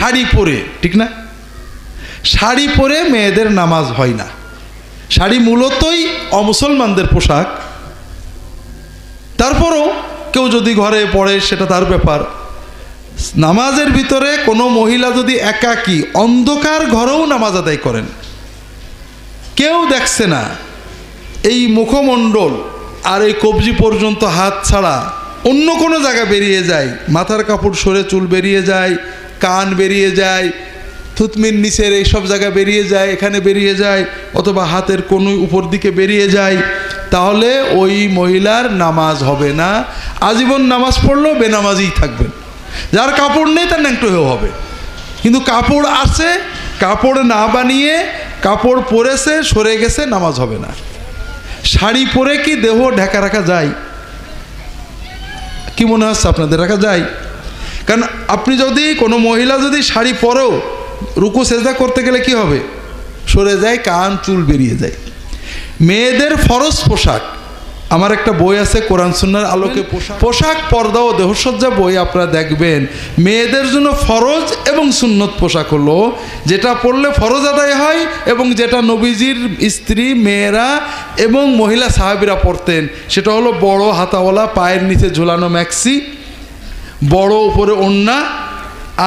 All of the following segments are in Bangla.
শাড়ি পরে, ঠিক না? শাড়ি পরে মেয়েদের নামাজ হয় না। শাড়ি মূলতই অমুসলমানদের পোশাক। তারপরও কেউ যদি ঘরে পড়ে সেটা তার ব্যাপার। নামাজের ভিতরে কোনো মহিলা যদি একাকী অন্ধকার ঘরেও নামাজ আদায় করেন, কেউ দেখছে না, এই মুখমণ্ডল আর এই কবজি পর্যন্ত হাত ছাড়া অন্য কোনো জায়গা বেরিয়ে যায়, মাথার কাপড় সরে চুল বেরিয়ে যায়, কান বেরিয়ে যায়, থুতমির নিচের এইসব জায়গা বেরিয়ে যায়, এখানে বেরিয়ে যায়, অথবা হাতের কোনো উপর দিকে বেরিয়ে যায়, তাহলে ওই মহিলার নামাজ হবে না। আজীবন নামাজ পড়লেও বেনামাজই থাকবেন। যার কাপড় নেই তার ন্যাংটো হয়েও হবে। কিন্তু কাপড় আছে, কাপড় না বানিয়ে কাপড় পরেছে, সরে গেছে, নামাজ হবে না। শাড়ি পরে কি দেহ ঢাকা রাখা যায়? কি মনে হচ্ছে আপনাদের রাখা যায়? কারণ আপনি যদি কোনো মহিলা যদি শাড়ি পরেও রুকু সেজদা করতে গেলে কি হবে? সরে যায়, কান চুল বেরিয়ে যায়। মেয়েদের ফরজ পোশাক, আমার একটা বই আছে কোরআন সুন্নাহর আলোকে পোশাক পর্দা ও দেহসজ্জা বই, আপনারা দেখবেন মেয়েদের জন্য ফরজ এবং সুন্নত পোশাক হলো যেটা পরলে ফরজ আদায় হয় এবং যেটা নবীজির স্ত্রী, মেয়েরা এবং মহিলা সাহাবীরা পরতেন, সেটা হলো বড় হাতাওয়ালা, পায়ের নিচে ঝোলানো ম্যাক্সি, বড় উপরে ওড়না,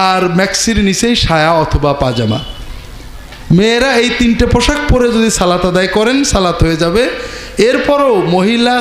আর ম্যাক্সির নিচেই সায়া অথবা পাজামা। মেয়েরা এই তিনটে পোশাক পরে যদি সালাত আদায় করেন সালাত হয়ে যাবে। এরপরও মহিলা